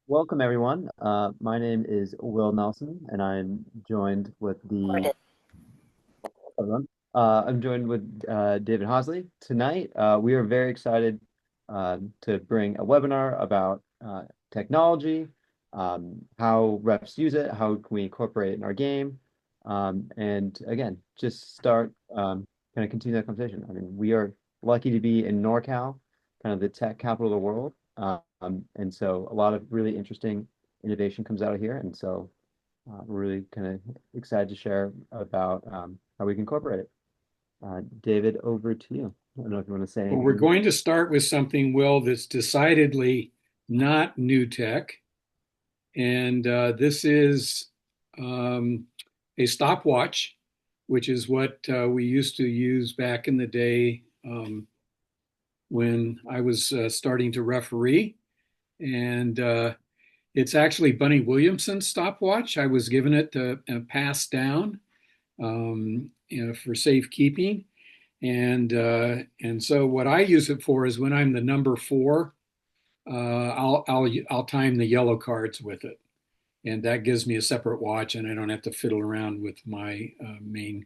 Welcome, everyone. My name is Will Nelson, and hold on. I'm joined with David Hosley. Tonight, we are very excited to bring a webinar about technology, how refs use it, how can we incorporate it in our game, and again, just start kind of continue that conversation. I mean, we are lucky to be in NorCal, kind of the tech capital of the world, and so a lot of really interesting innovation comes out of here, and so we're really kind of excited to share about how we can incorporate it. David, over to you. I don't know if you want to say Well, we're anything. going to start with something, Will, that's decidedly not new tech. And this is um, a stopwatch, which is what we used to use back in the day when I was starting to referee. And it's actually Bunny Williamson's stopwatch. I was given it to pass down for safekeeping. And so what I use it for is when I'm the number four, I'll time the yellow cards with it, and that gives me a separate watch, and I don't have to fiddle around with my main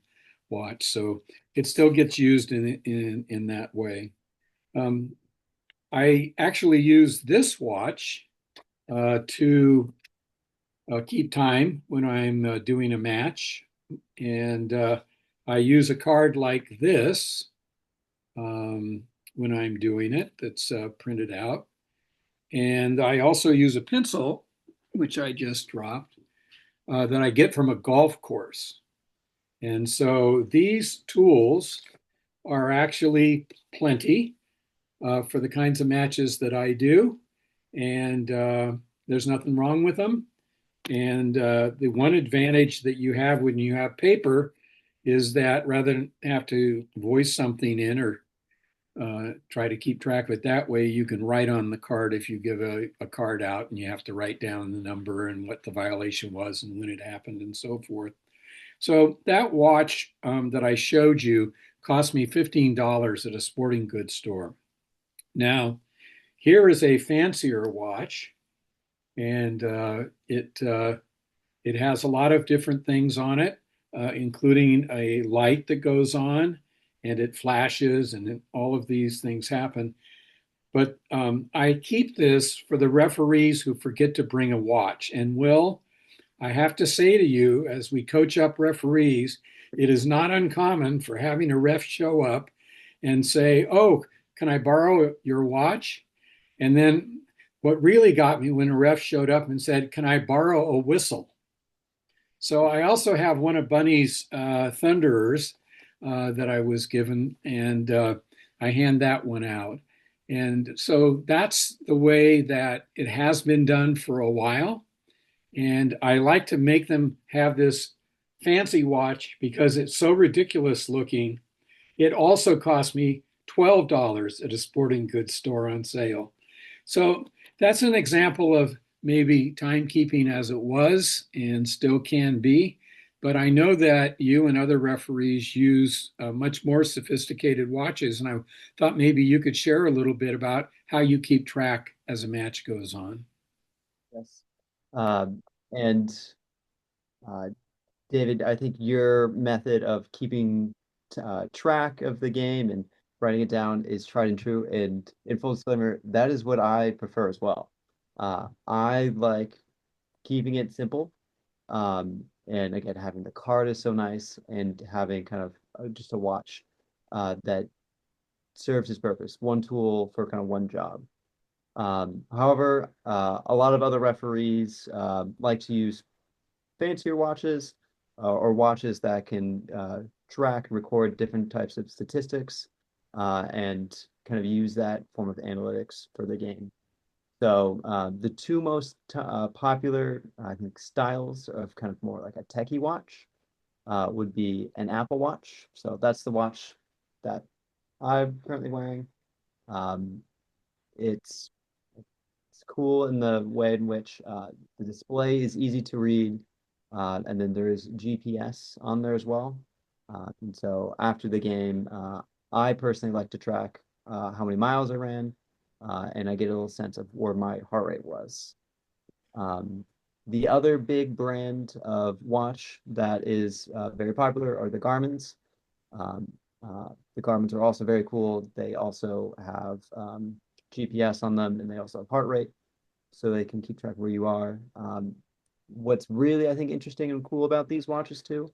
watch. So it still gets used in that way. Um, I actually use this watch to keep time when I'm doing a match, and I use a card like this when I'm doing it that's printed out. And I also use a pencil, which I just dropped, that I get from a golf course. And so these tools are actually plenty for the kinds of matches that I do. And there's nothing wrong with them. And the one advantage that you have when you have paper is that rather than have to voice something in or try to keep track of it that way. You can write on the card if you give a card out and you have to write down the number and what the violation was and when it happened and so forth. So that watch that I showed you cost me $15 at a sporting goods store. Now, here is a fancier watch, and it has a lot of different things on it, including a light that goes on and it flashes, and all of these things happen. But I keep this for the referees who forget to bring a watch. And Will, I have to say to you, as we coach up referees, it is not uncommon for having a ref show up and say, "Oh, can I borrow your watch?" And then what really got me when a ref showed up and said, "Can I borrow a whistle?" So I also have one of Bunny's Thunderers that I was given, and I hand that one out. And so that's the way that it has been done for a while. And I like to make them have this fancy watch because it's so ridiculous looking. It also cost me $12 at a sporting goods store on sale. So that's an example of maybe timekeeping as it was and still can be. But I know that you and other referees use much more sophisticated watches. And I thought maybe you could share a little bit about how you keep track as a match goes on. Yes. And uh, David, I think your method of keeping track of the game and writing it down is tried and true. And in full disclaimer, that is what I prefer as well. I like keeping it simple. And again, having the card is so nice and having kind of just a watch that serves its purpose, one tool for kind of one job. However, a lot of other referees like to use fancier watches or watches that can track and record different types of statistics and kind of use that form of analytics for the game. So the two most popular, I think, styles of kind of more like a techie watch would be an Apple Watch. So that's the watch that I'm currently wearing. Um, it's it's cool in the way in which the display is easy to read, and then there's GPS on there as well. And so after the game, I personally like to track how many miles I ran, and I get a little sense of where my heart rate was. Um, the other big brand of watch that is very popular are the Garmin's. Um, the Garmin's are also very cool. They also have GPS on them, and they also have heart rate, so they can keep track of where you are. What's really, I think, interesting and cool about these watches too,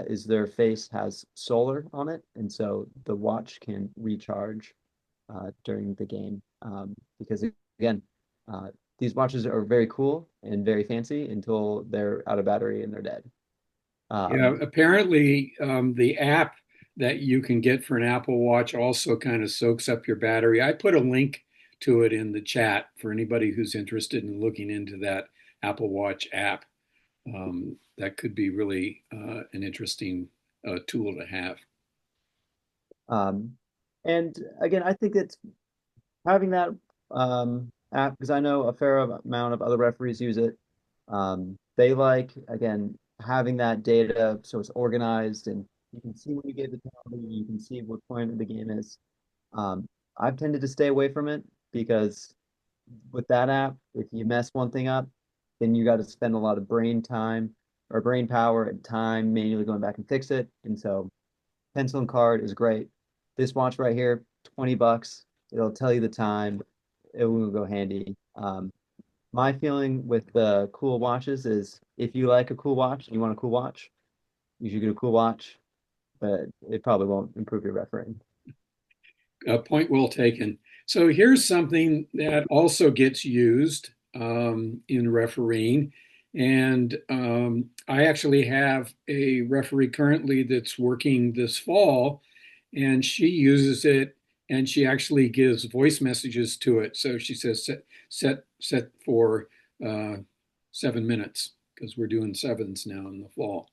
is their face has solar on it, and so the watch can recharge during the game. Because again, uh, these watches are very cool and very fancy until they're out of battery and they're dead. Yeah, Um, apparently the app that you can get for an Apple Watch also kind of soaks up your battery. I put a link to it in the chat for anybody who's interested in looking into that Apple Watch app. That could be really an interesting tool to have. um, and again, I think it's having that app because I know a fair amount of other referees use it. They like again having that data so it's organized and you can see when you gave the penalty, you can see what point of the game is. Um, I've tended to stay away from it because with that app, if you mess one thing up, then you got to spend a lot of brain time or brain power and time manually going back and fix it. And so pencil and card is great. This watch right here, 20 bucks. It'll tell you the time. It will go handy. My feeling with the cool watches is if you like a cool watch and you want a cool watch, you should get a cool watch, but it probably won't improve your refereeing. Point well taken. So here's something that also gets used in refereeing. And I actually have a referee currently that's working this fall, and she uses it and she actually gives voice messages to it. So she says, set for 7 minutes, because we're doing sevens now in the fall.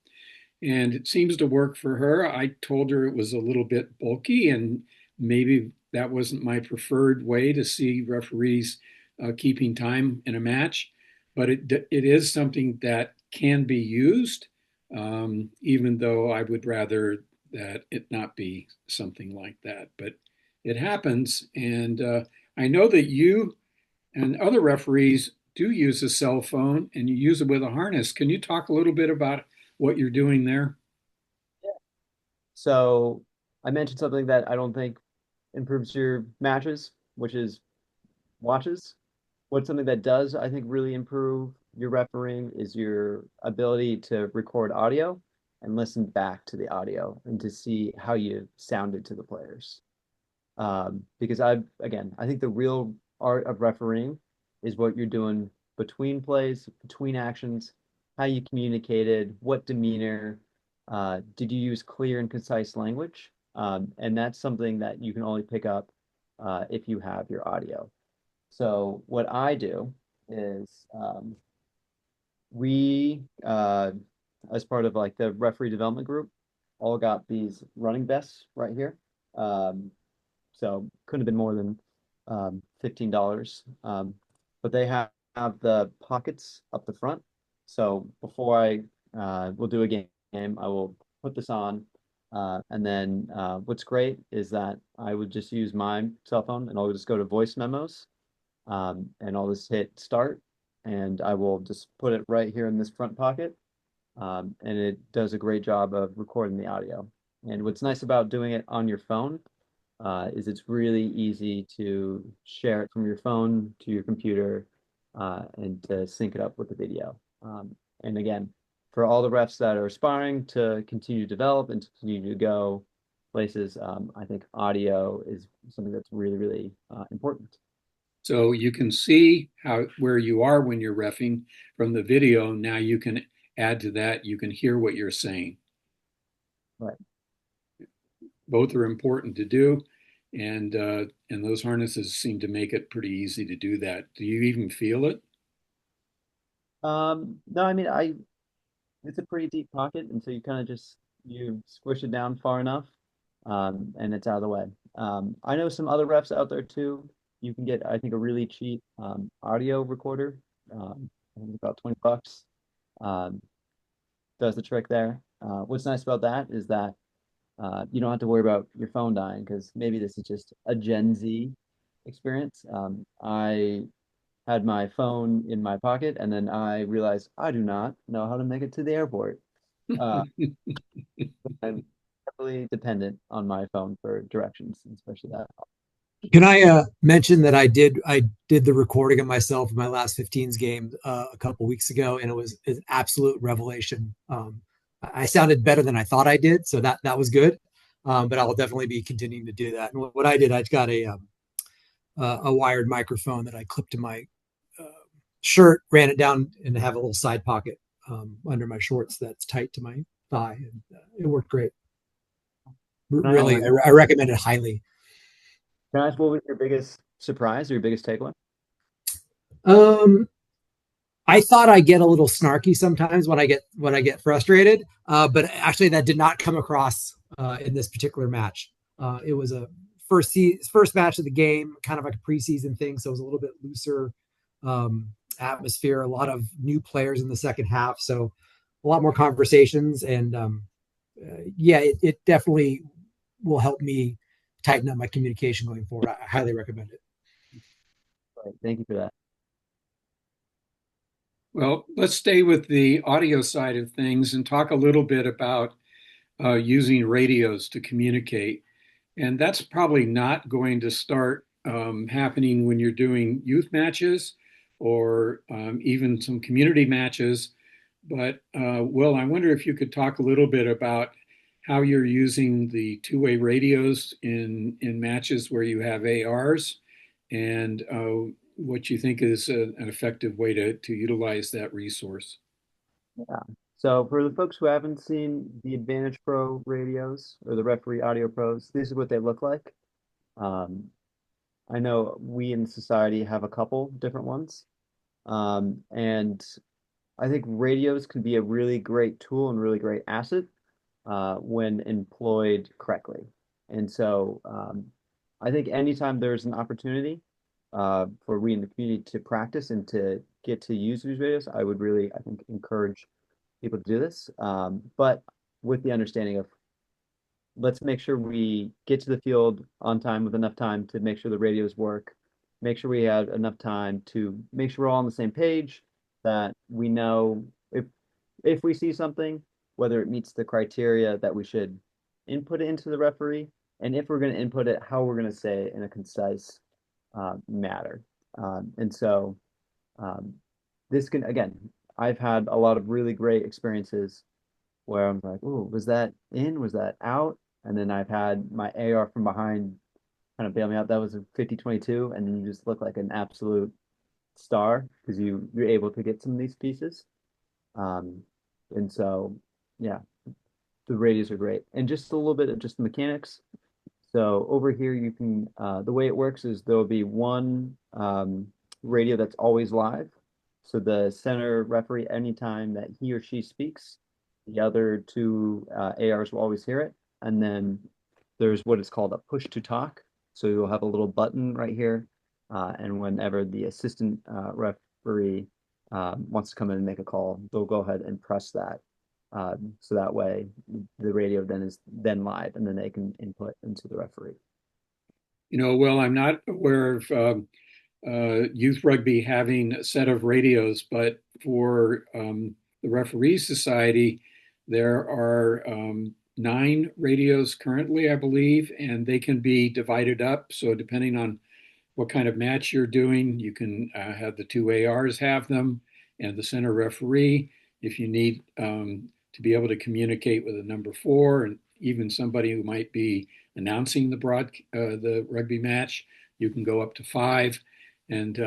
And it seems to work for her. I told her it was a little bit bulky, and maybe that wasn't my preferred way to see referees keeping time in a match, but it is something that can be used, even though I would rather that it not be something like that. But it happens, and I know that you and other referees do use a cell phone, and you use it with a harness. Can you talk a little bit about what you're doing there? So I mentioned something that I don't think improves your matches, which is watches. What's something that does, I think, really improve your refereeing is your ability to record audio and listen back to the audio and to see how you sounded to the players. Because again, I think the real art of refereeing is what you're doing between plays, between actions, how you communicated, what demeanor, did you use clear and concise language? And that's something that you can only pick up if you have your audio. So what I do is we, as part of like the referee development group, all got these running vests right here. Um, so couldn't have been more than $15. But they have the pockets up the front. So before I will do a game, I will put this on. And then what's great is that I would just use my cell phone and I'll just go to voice memos and I'll just hit start and I will just put it right here in this front pocket. And it does a great job of recording the audio. And what's nice about doing it on your phone is it's really easy to share it from your phone to your computer and to sync it up with the video. And again, for all the refs that are aspiring to continue to develop and to continue to go places, I think audio is something that's really, really important. So you can see how where you are when you're refing from the video. Now you can add to that. You can hear what you're saying. Right. Both are important to do, and those harnesses seem to make it pretty easy to do that. Do you even feel it? No, I mean, it's a pretty deep pocket, and so you kind of just you squish it down far enough, and it's out of the way. I know some other refs out there too. You can get, I think, a really cheap audio recorder. I think it's about 20 bucks. Um, does the trick there. What's nice about that is that you don't have to worry about your phone dying because maybe this is just a Gen Z experience. I had my phone in my pocket, and then I realized I do not know how to make it to the airport. Uh, I'm heavily dependent on my phone for directions, especially that. Can I mention that I did the recording of myself in my last 15s game a couple weeks ago, and it was an absolute revelation. I sounded better than I thought I did, so that was good. But I'll definitely be continuing to do that. And what I did, I got a wired microphone that I clipped to my uh, shirt, ran it down, and have a little side pocket under my shorts that's tight to my thigh, and it worked great. Can I ask, Really, I recommend it highly. can I ask what was your biggest surprise or your biggest takeaway? Um, I thought I get a little snarky sometimes when I get frustrated, but actually that did not come across in this particular match. It was a first match of the game, kind of like a preseason thing, so it was a little bit looser atmosphere. A lot of new players in the second half, so a lot more conversations, and yeah, it definitely will help me tighten up my communication going forward. I highly recommend it. Right, thank you for that. Well, let's stay with the audio side of things and talk a little bit about using radios to communicate. And that's probably not going to start happening when you're doing youth matches or even some community matches. But Will, I wonder if you could talk a little bit about how you're using the two-way radios in matches where you have ARs and what you think is an effective way to utilize that resource. Yeah. So for the folks who haven't seen the Advantage Pro radios or the Referee Audio Pros, these are what they look like. Um, I know we in society have a couple different ones. And I think radios can be a really great tool and really great asset when employed correctly. And so I think anytime there's an opportunity for we in the community to practice and to get to use these radios, I would really, I think, encourage people to do this. But with the understanding of let's make sure we get to the field on time with enough time to make sure the radios work, make sure we have enough time to make sure we're all on the same page, that we know if we see something, whether it meets the criteria that we should input it into the referee, and if we're going to input it, how we're going to say it in a concise matter. And so um, this can, again, I've had a lot of really great experiences where I'm like, "Ooh, was that in? Was that out?" And then I've had my AR from behind kind of bail me out. That was a 50-22, and then you just look like an absolute star because you're able to get some of these pieces. Um, and so, yeah, the radios are great. And just a little bit of just the mechanics. So over here, you can the way it works is there'll be one radio that's always live. So the center referee, anytime that he or she speaks, the other two ARs will always hear it. And then there's what is called a push to talk. So you'll have a little button right here. And whenever the assistant referee wants to come in and make a call, they'll go ahead and press that. So that way the radio then is then live and then they can input into the referee. You know, well, I'm not aware of youth rugby having a set of radios, but for the Referee Society, there are 9 radios currently, I believe, and they can be divided up. So depending on what kind of match you're doing, you can have the two ARs have them and the center referee. If you need to be able to communicate with a number 4 and even somebody who might be announcing the rugby match, you can go up to 5. And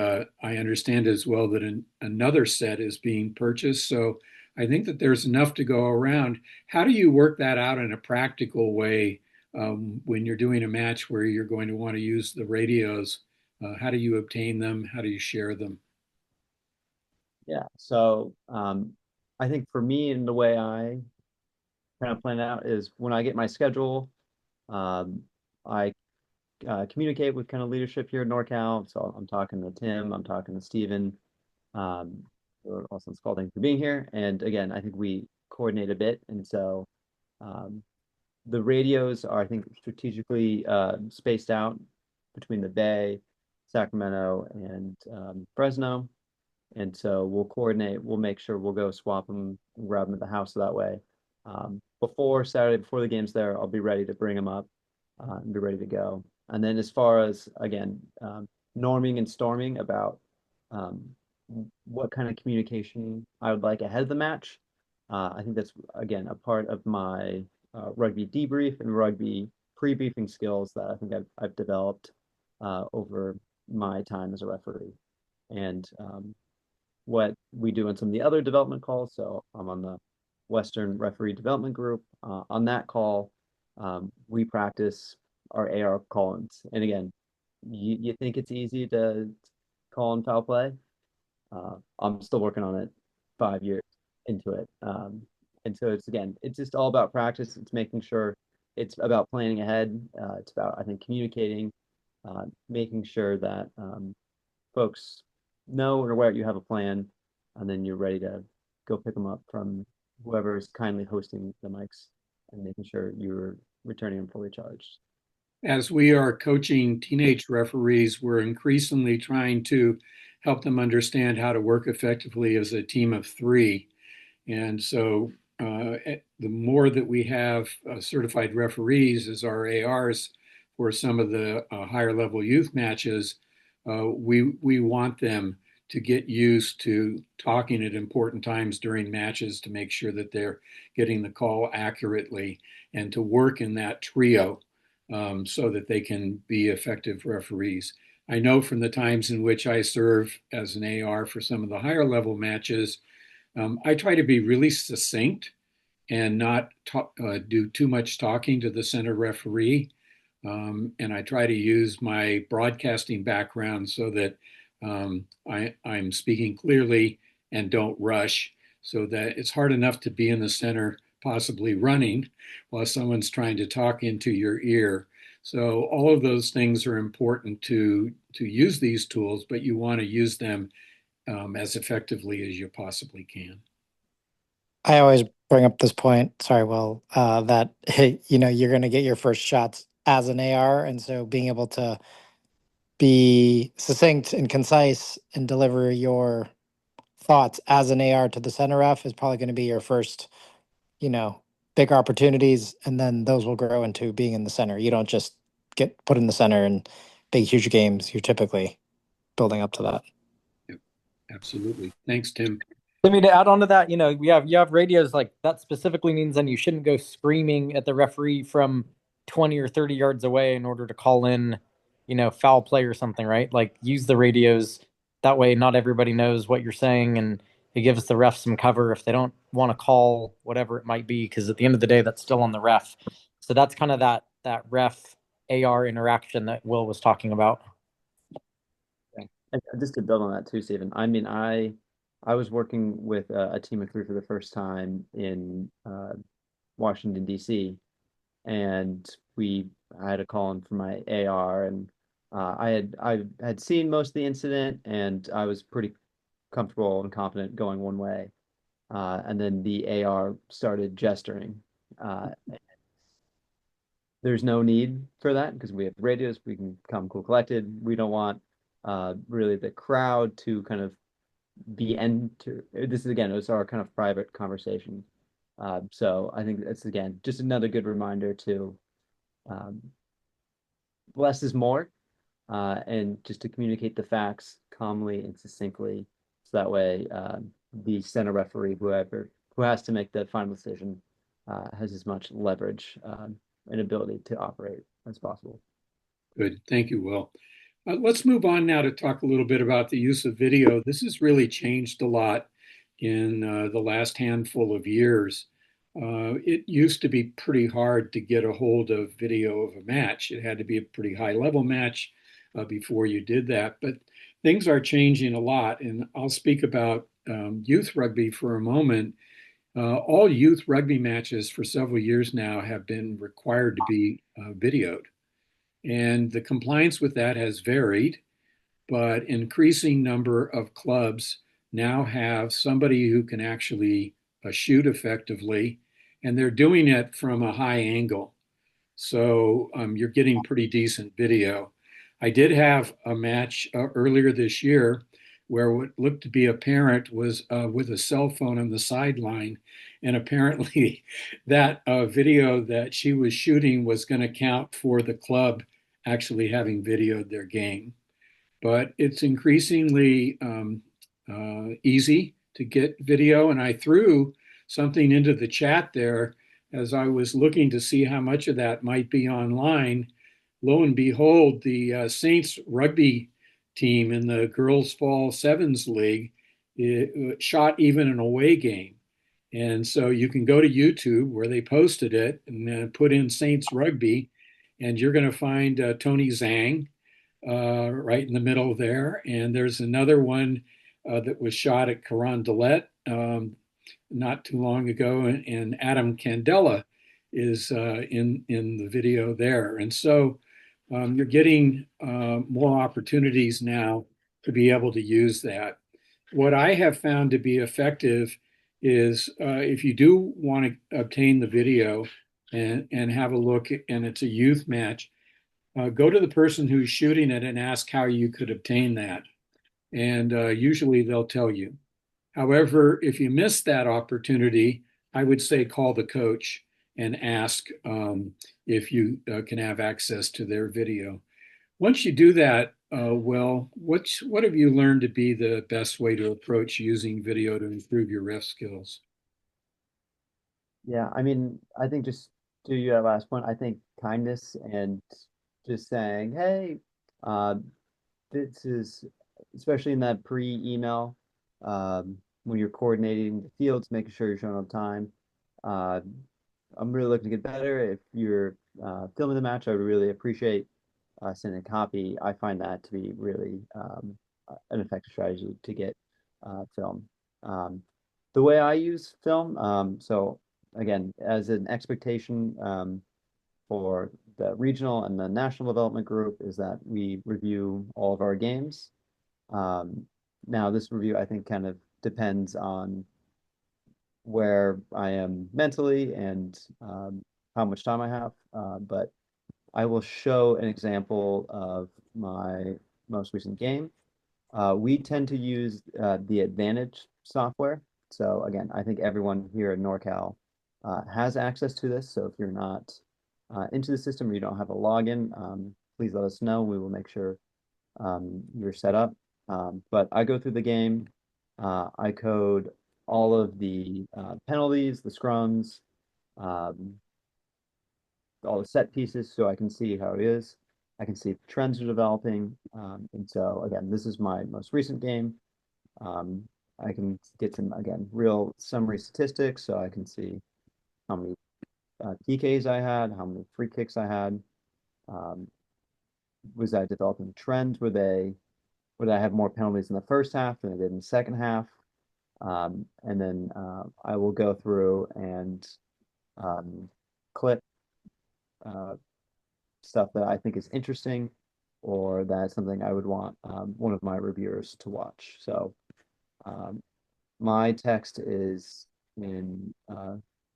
I understand as well that another set is being purchased. So I think that there's enough to go around. How do you work that out in a practical way when you're doing a match where you're going to want to use the radios? How do you obtain them? How do you share them? Yeah. So I think for me and the way I kind of plan it out is when I get my schedule, I communicate with kind of leadership here at NorCal. So I'm talking to Tim, I'm talking to Steven, also Skull, thank you for being here. And again, I think we coordinate a bit. And so um, the radios are, I think, strategically spaced out between the bay. Sacramento and Fresno. And so we'll coordinate, we'll make sure we'll go swap them, grab them at the house that way. Before Saturday, before the game's there, I'll be ready to bring them up and be ready to go. And then as far as, again, norming and storming about um, what kind of communication I would like ahead of the match, I think that's, again, a part of my rugby debrief and rugby pre-briefing skills that I think I've developed over my time as a referee. And what we do in some of the other development calls. So I'm on the Western Referee Development Group. On that call, we practice our AR call-ins. And again, you think it's easy to call in foul play? I'm still working on it 5 years into it. And so it's, again, it's just all about practice. It's making sure it's about planning ahead. It's about, I think, communicating, making sure that folks know or aware you have a plan, and then you're ready to go pick them up from whoever is kindly hosting the mics and making sure you're returning them fully charged. As we are coaching teenage referees, we're increasingly trying to help them understand how to work effectively as a team of three. And so the more that we have certified referees as our ARs for some of the higher level youth matches, we want them to get used to talking at important times during matches to make sure that they're getting the call accurately and to work in that trio so that they can be effective referees. I know from the times in which I serve as an AR for some of the higher level matches, I try to be really succinct and not do too much talking to the center referee. And I try to use my broadcasting background so that I'm speaking clearly and don't rush, so that it's hard enough to be in the center, possibly running, while someone's trying to talk into your ear. So all of those things are important to use these tools, but you want to use them as effectively as you possibly can. I always bring up this point, sorry, Will, that hey, you're going to get your first shots as an AR, and so being able to be succinct and concise and deliver your thoughts as an AR to the center ref is probably going to be your first, you know, big opportunities, and then those will grow into being in the center. You don't just get put in the center in big, huge games. You're typically building up to that. Yep, absolutely. Thanks, Tim. I mean, to add on to that, you have radios like that specifically means then you shouldn't go screaming at the referee from 20 or 30 yards away in order to call in, foul play or something, right? Like use the radios. That way not everybody knows what you're saying and it gives the ref some cover if they don't want to call whatever it might be, because at the end of the day, that's still on the ref. So that's kind of that ref AR interaction that Will was talking about. And just to build on that too, Stephen, I mean, I was working with a team of three for the first time in Washington, D.C., and I had a call in for my AR, and I had seen most of the incident, and I was pretty comfortable and confident going one way. And then the AR started gesturing. There's no need for that because we have radios. We can come cool collected. We don't want really the crowd to kind of be enter. This is, again, it was our kind of private conversation. So I think that's, again, just another good reminder to less is more, and just to communicate the facts calmly and succinctly, so that way the center referee, who has to make the final decision, has as much leverage and ability to operate as possible. Good. Thank you, Will. Let's move on now to talk a little bit about the use of video. This has really changed a lot in the last handful of years. It used to be pretty hard to get a hold of video of a match. It had to be a pretty high level match before you did that. But things are changing a lot. And I'll speak about youth rugby for a moment. All youth rugby matches for several years now have been required to be videoed. And the compliance with that has varied, but increasing number of clubs now have somebody who can actually shoot effectively, and they're doing it from a high angle. So you're getting pretty decent video. I did have a match earlier this year where what looked to be a parent was with a cell phone on the sideline. And apparently, that video that she was shooting was going to count for the club actually having videoed their game. But it's increasingly easy to get video. And I threw something into the chat there as I was looking to see how much of that might be online. Lo and behold, the Saints rugby team in the Girls Fall Sevens League shot even an away game. And so you can go to YouTube where they posted it and put in Saints rugby, and you're going to find Tony Zhang right in the middle there. And there's another one that was shot at Carondelet not too long ago, and Adam Candela is in the video there. And so you're getting more opportunities now to be able to use that. What I have found to be effective is if you do want to obtain the video and have a look, and it's a youth match, go to the person who's shooting it and ask how you could obtain that. And usually they'll tell you. However, if you miss that opportunity, I would say call the coach and ask if you can have access to their video. Once you do that, what have you learned to be the best way to approach using video to improve your ref skills? Yeah, I mean, I think just to your last point, I think kindness and just saying, hey, uh, this is especially in that pre-email, when you're coordinating the fields, making sure you're showing up time. Uh, I'm really looking to get better. If you're filming the match, I would really appreciate sending a copy. I find that to be really an effective strategy to get film. Um, the way I use film, so again, as an expectation for the regional and the national development group is that we review all of our games. Now, this review, I think, kind of depends on where I am mentally and how much time I have. But I will show an example of my most recent game. We tend to use the Advantage software. So again, I think everyone here in NorCal has access to this. So if you're not into the system or you don't have a login, please let us know. We will make sure you're set up. But I go through the game. I code all of the penalties, the scrums, um, all the set pieces so I can see how it is. I can see if trends are developing. And so again, this is my most recent game. I can get some, again, real summary statistics so I can see how many PKs I had, how many free kicks I had. Was I developing trends? Would I have more penalties in the first half than I did in the second half? And then I will go through and clip stuff that I think is interesting or that's something I would want one of my reviewers to watch. So my text is in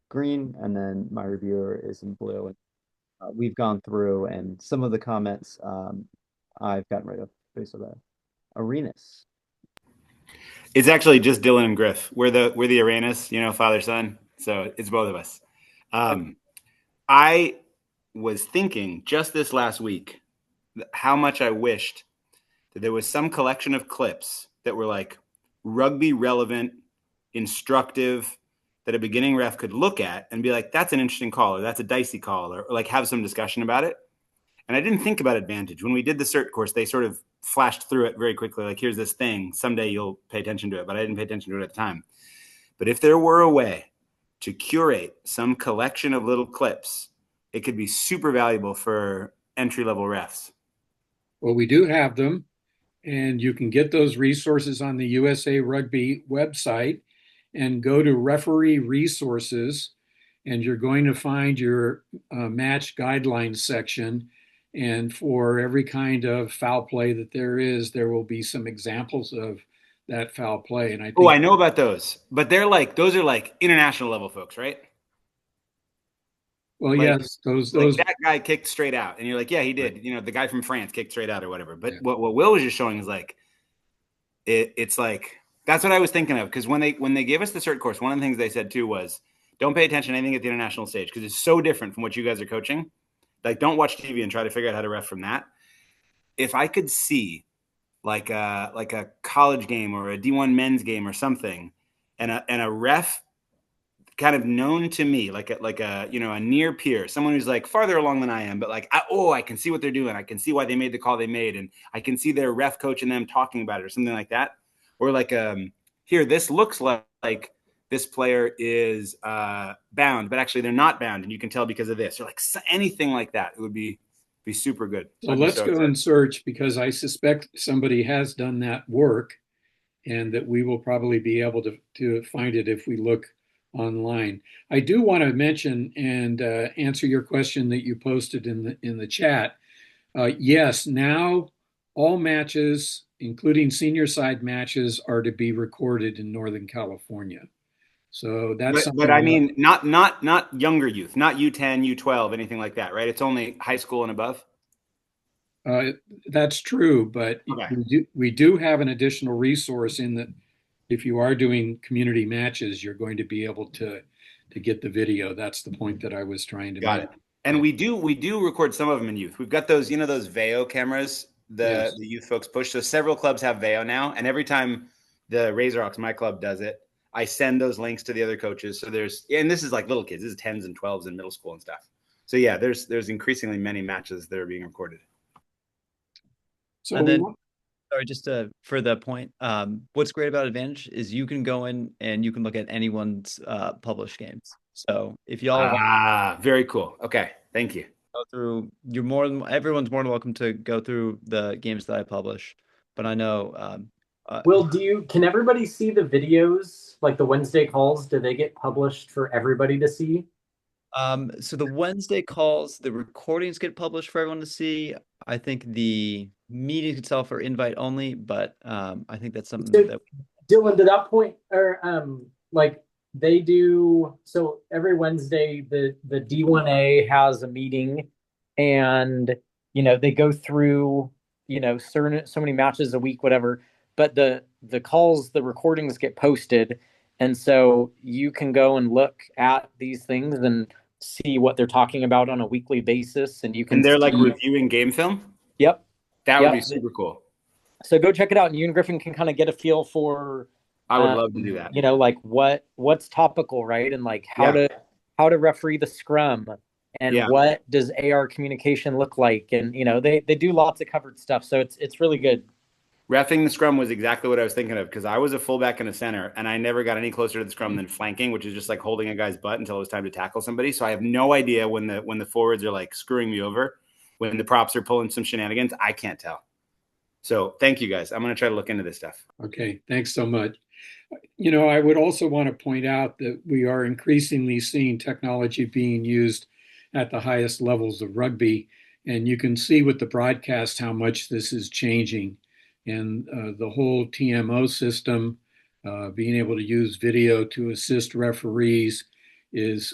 green and then my reviewer is in blue. And we've gone through and some of the comments I've gotten rid of based on that. Arenas. It's actually just Dylan and Griff. We're the Arenas, father son. So it's both of us. I was thinking just this last week how much I wished that there was some collection of clips that were like rugby relevant, instructive, that a beginning ref could look at and be like, that's an interesting call, or that's a dicey call, or like have some discussion about it. And I didn't think about Advantage. When we did the cert course, they sort of flashed through it very quickly. Like, here's this thing. Someday you'll pay attention to it. But I didn't pay attention to it at the time. But if there were a way to curate some collection of little clips, it could be super valuable for entry-level refs. Well, we do have them. And you can get those resources on the USA Rugby website and go to referee resources. And you're going to find your match guidelines section. And for every kind of foul play that there is, there will be some examples of that foul play. And I think, I know about those, but those are like international level folks, right? Well, Like, yes, those like those that guy kicked straight out, and you're like, yeah, he right. did. You know, the guy from France kicked straight out or whatever. But Yeah. what Will was just showing is like it's like that's what I was thinking of because when they gave us the cert course, one of the things they said too was don't pay attention to anything at the international stage because it's so different from what you guys are coaching. Like, don't watch TV and try to figure out how to ref from that. If I could see like a college game or a D1 men's game or something, and a ref kind of known to me, like a a near peer, someone who's like farther along than I am, but like I can see what they're doing. I can see why they made the call they made, and I can see their ref coach and them talking about it or something like that. Or like here, this looks like this player is bound, but actually they're not bound, and you can tell because of this. Or like anything like that, it would be super good. So I'd be let's so go excited. and search because I suspect somebody has done that work and that we will probably be able to find it if we look online. I do want to mention and answer your question that you posted in the chat. Yes, now all matches, including senior side matches, are to be recorded in Northern California. So that's But something I that mean, not younger youth, not U10, U12, anything like that, right? It's only high school and above. uh, that's true, but Okay, we do have an additional resource in that if you are doing community matches, you're going to be able to get the video. That's the point that I was trying to got make. it. And Yeah. we do record some of them in youth. We've got those, those Veo cameras Yes. the youth folks push. So several clubs have Veo now, and every time the Razorhawks, my club, does it, I send those links to the other coaches. So and this is like little kids. This is 10s and 12s in middle school and stuff. So yeah, there's increasingly many matches that are being recorded. So And we then, want, sorry, just for the point, what's great about Advantage is you can go in and you can look at anyone's published games. So if y'all want Very cool. Okay, thank you. to go through, everyone's more than welcome to go through the games that I publish. But I know, Will, can everybody see the videos, like the Wednesday calls? Do they get published for everybody to see? so the Wednesday calls, the recordings get published for everyone to see. I think the meetings itself are invite only, but I think that's something So, that Dylan, to that point, or like they do, so every Wednesday the D1A has a meeting, and they go through certain so many matches a week, whatever. But the calls, the recordings get posted, and so you can go and look at these things and see what they're talking about on a weekly basis, and you And can they're like see. reviewing game film. Yep, That would be yep. super cool. So go check it out, and you and Griffin can kind of get a feel for I would love to do that. like what's topical, right? And like Yeah. how to referee the scrum, and Yeah. what does AR communication look like, and they do lots of covered stuff, so it's really good. Reffing the scrum was exactly what I was thinking of because I was a fullback and a center, and I never got any closer to the scrum than flanking, which is just like holding a guy's butt until it was time to tackle somebody. So I have no idea when the forwards are like screwing me over, when the props are pulling some shenanigans. I can't tell. So thank you guys. I'm going to try to look into this stuff. okay, thanks so much. I would also want to point out that we are increasingly seeing technology being used at the highest levels of rugby, and you can see with the broadcast how much this is changing. And the whole TMO system, being able to use video to assist referees, is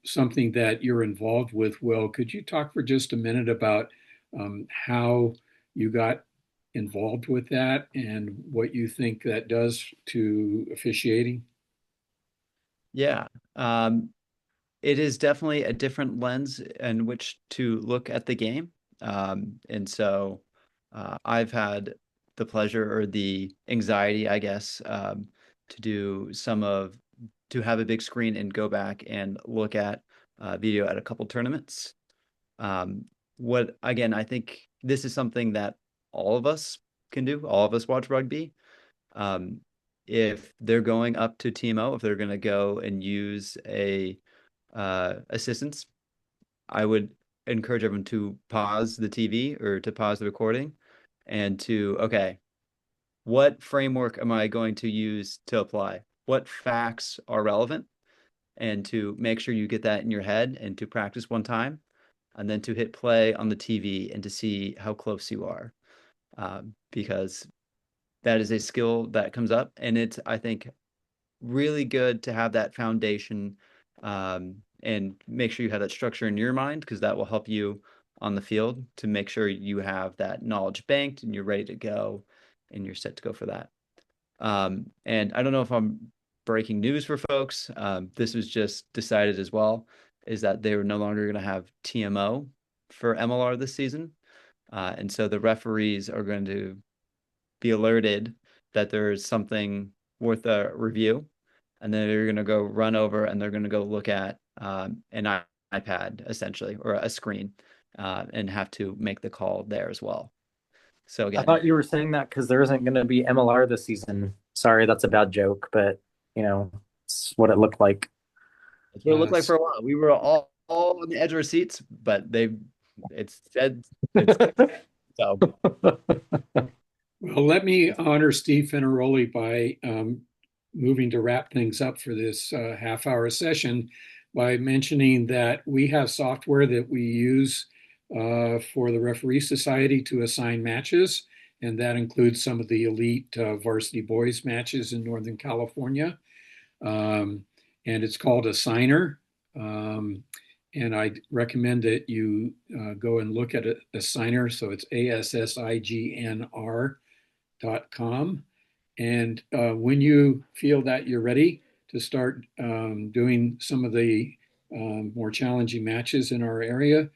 something that you're involved with. Will, could you talk for just a minute about how you got involved with that and what you think that does to officiating? yeah. It is definitely a different lens in which to look at the game. And so I've had the pleasure or the anxiety, I guess, to have a big screen and go back and look at video at a couple tournaments. What again, I think this is something that all of us can do. All of us watch rugby. Um, if they're going up to TMO, if they're going to go and use a assistance, I would encourage everyone to pause the TV or to pause the recording and okay, what framework am I going to use to apply? What facts are relevant? And to make sure you get that in your head and to practice one time, and then to hit play on the TV and to see how close you are. Because that is a skill that comes up, and it's, I think, really good to have that foundation and make sure you have that structure in your mind, because that will help you on the field to make sure you have that knowledge banked and you're ready to go and you're set to go for that. And I don't know if I'm breaking news for folks. This was just decided as well, is that they were no longer going to have TMO for MLR this season. And so the referees are going to be alerted that there's something worth a review. And then they're going to go run over and they're going to go look at an iPad, essentially, or a screen, and have to make the call there as well. So I again, thought you were saying that because there isn't going to be MLR this season. Sorry, that's a bad joke, but it's what it looked like. that's what it looked like for a while. We were all on the edge of our seats, but it's said, so. Well, let me honor Steve Finaroli by moving to wrap things up for this half-hour session by mentioning that we have software that we use for the Referee Society to assign matches, and that includes some of the elite varsity boys matches in Northern California. And it's called Assigner. And I recommend that you go and look at Assigner. So it's ASSIGNR.com. And when you feel that you're ready to start doing some of the more challenging matches in our area,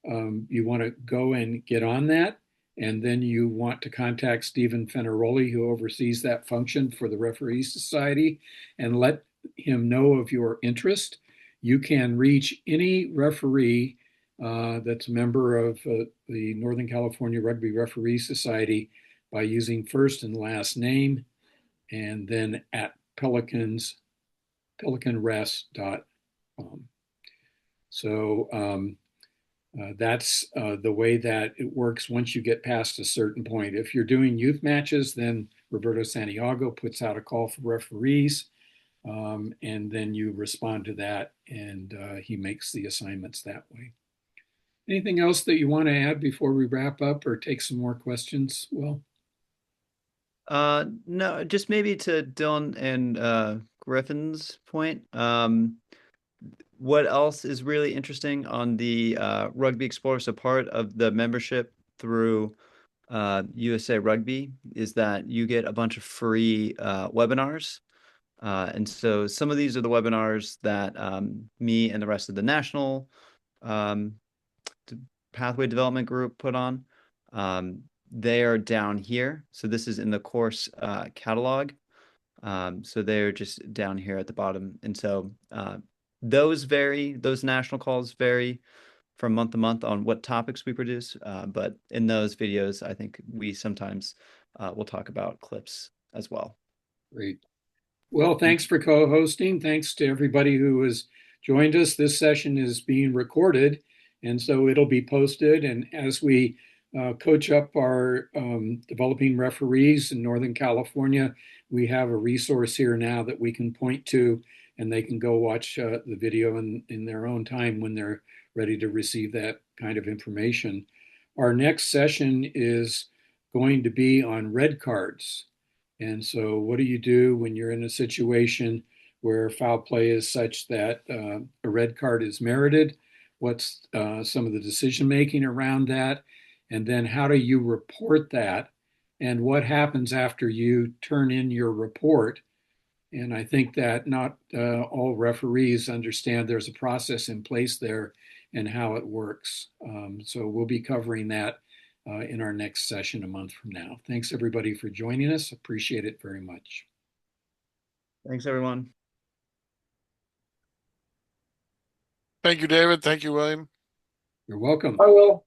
you want to go and get on that. And then you want to contact Stephen Fenaroli, who oversees that function for the Referee Society, and let him know of your interest. You can reach any referee that's a member of the Northern California Rugby Referee Society by using first and last name, and then at pelicanrest.com. So that's the way that it works once you get past a certain point. If you're doing youth matches, then Roberto Santiago puts out a call for referees, and then you respond to that, and he makes the assignments that way. Anything else that you want to add before we wrap up or take some more questions, Will? No, just maybe to Dylan and Griffin's point. What else is really interesting on the Rugby Explorer? So part of the membership through USA Rugby is that you get a bunch of free webinars. And so some of these are the webinars that me and the rest of the national pathway development group put on. They are down here. So this is in the course catalog. So they're just down here at the bottom. And so those national calls vary from month to month on what topics we produce. But in those videos, I think we sometimes will talk about clips as well. Great. Well, thanks for co-hosting. Thanks to everybody who has joined us. This session is being recorded, and so it'll be posted. And as we coach up our developing referees in Northern California, we have a resource here now that we can point to, and they can go watch the video in their own time when they're ready to receive that kind of information. Our next session is going to be on red cards. And so what do you do when you're in a situation where foul play is such that a red card is merited? What's some of the decision making around that? And then how do you report that? And what happens after you turn in your report? And I think that not all referees understand there's a process in place there and how it works. So we'll be covering that in our next session a month from now. Thanks everybody for joining us. Appreciate it very much. Thanks, everyone. Thank you, David. Thank you, William. You're welcome. I will.